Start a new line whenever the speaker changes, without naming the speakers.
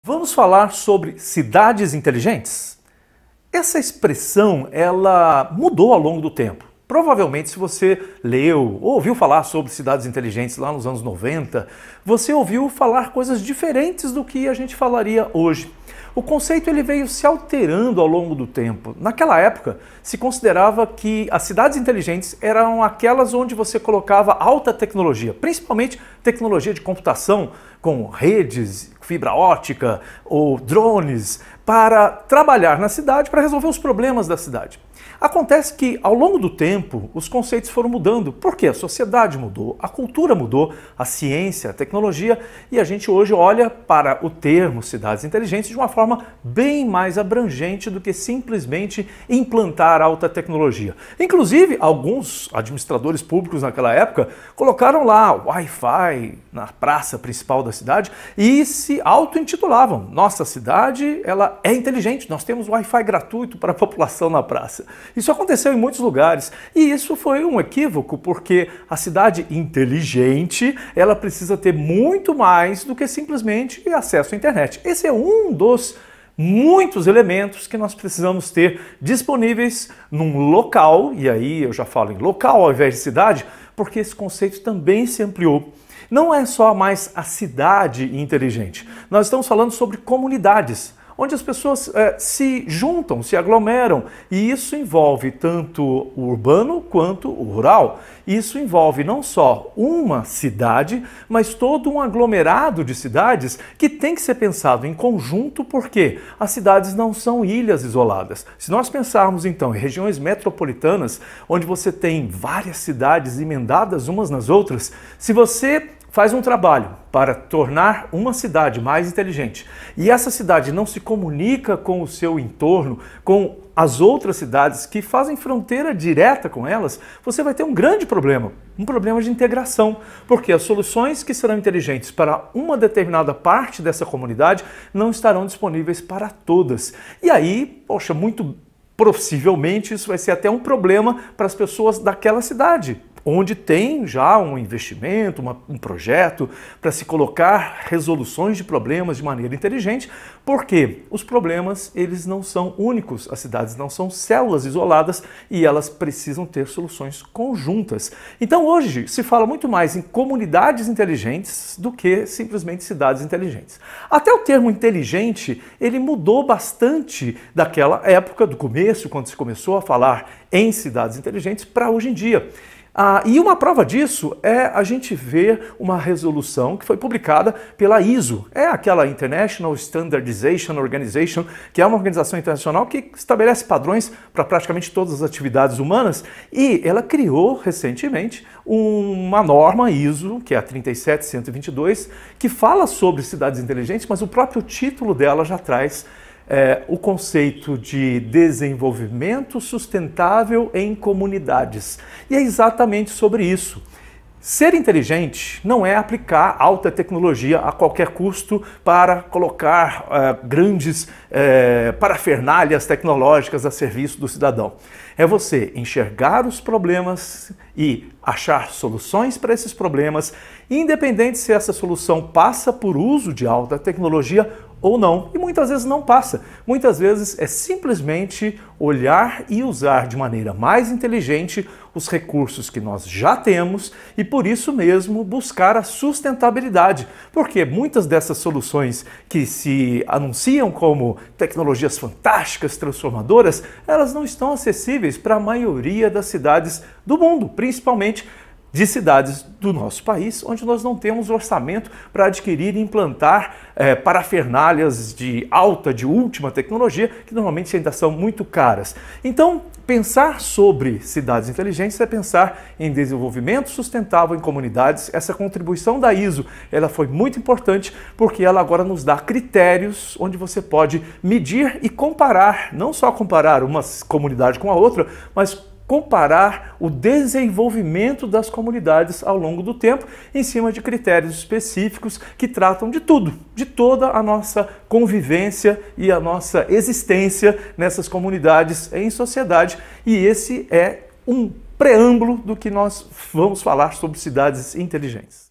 Vamos falar sobre cidades inteligentes? Essa expressão, ela mudou ao longo do tempo. Provavelmente, se você leu ou ouviu falar sobre cidades inteligentes lá nos anos 90, você ouviu falar coisas diferentes do que a gente falaria hoje. O conceito ele veio se alterando ao longo do tempo. Naquela época, se considerava que as cidades inteligentes eram aquelas onde você colocava alta tecnologia, principalmente tecnologia de computação, com redes, fibra ótica ou drones, para trabalhar na cidade, para resolver os problemas da cidade. Acontece que, ao longo do tempo, os conceitos foram mudando, porque a sociedade mudou, a cultura mudou, a ciência, a tecnologia, e a gente hoje olha para o termo cidades inteligentes de uma forma bem mais abrangente do que simplesmente implantar alta tecnologia. Inclusive, alguns administradores públicos naquela época colocaram lá Wi-Fi na praça principal da cidade e se auto-intitulavam: nossa cidade ela é inteligente, nós temos Wi-Fi gratuito para a população na praça. Isso aconteceu em muitos lugares e isso foi um equívoco, porque a cidade inteligente ela precisa ter muito mais do que simplesmente acesso à internet. Esse é um dos muitos elementos que nós precisamos ter disponíveis num local, e aí eu já falo em local ao invés de cidade, porque esse conceito também se ampliou. Não é só mais a cidade inteligente, nós estamos falando sobre comunidades, onde as pessoas se juntam, se aglomeram, e isso envolve tanto o urbano quanto o rural. Isso envolve não só uma cidade, mas todo um aglomerado de cidades que tem que ser pensado em conjunto, porque as cidades não são ilhas isoladas. Se nós pensarmos então em regiões metropolitanas, onde você tem várias cidades emendadas umas nas outras, se você faz um trabalho para tornar uma cidade mais inteligente e essa cidade não se comunica com o seu entorno, com as outras cidades que fazem fronteira direta com elas, você vai ter um grande problema, um problema de integração, porque as soluções que serão inteligentes para uma determinada parte dessa comunidade não estarão disponíveis para todas. E aí, poxa, muito possivelmente isso vai ser até um problema para as pessoas daquela cidade, onde tem já um investimento, um projeto para se colocar resoluções de problemas de maneira inteligente, porque os problemas eles não são únicos, as cidades não são células isoladas e elas precisam ter soluções conjuntas. Então hoje se fala muito mais em comunidades inteligentes do que simplesmente cidades inteligentes. Até o termo inteligente ele mudou bastante daquela época, do começo, quando se começou a falar em cidades inteligentes, para hoje em dia. E uma prova disso é a gente ver uma resolução que foi publicada pela ISO, é aquela International Standardization Organization, que é uma organização internacional que estabelece padrões para praticamente todas as atividades humanas, e ela criou recentemente uma norma ISO, que é a 37122, que fala sobre cidades inteligentes, mas o próprio título dela já traz o conceito de desenvolvimento sustentável em comunidades. E é exatamente sobre isso. Ser inteligente não é aplicar alta tecnologia a qualquer custo para colocar grandes parafernálias tecnológicas a serviço do cidadão. É você enxergar os problemas e achar soluções para esses problemas, independente se essa solução passa por uso de alta tecnologia ou não, e muitas vezes não passa. Muitas vezes é simplesmente olhar e usar de maneira mais inteligente os recursos que nós já temos e por isso mesmo buscar a sustentabilidade, porque muitas dessas soluções que se anunciam como tecnologias fantásticas, transformadoras, elas não estão acessíveis para a maioria das cidades do mundo, principalmente de cidades do nosso país, onde nós não temos orçamento para adquirir e implantar parafernálias de alta, de última tecnologia, que normalmente ainda são muito caras. Então, pensar sobre cidades inteligentes é pensar em desenvolvimento sustentável em comunidades. Essa contribuição da ISO ela foi muito importante, porque ela agora nos dá critérios onde você pode medir e comparar, não só comparar uma comunidade com a outra, mas comparar o desenvolvimento das comunidades ao longo do tempo em cima de critérios específicos que tratam de tudo, de toda a nossa convivência e a nossa existência nessas comunidades em sociedade. E esse é um preâmbulo do que nós vamos falar sobre cidades inteligentes.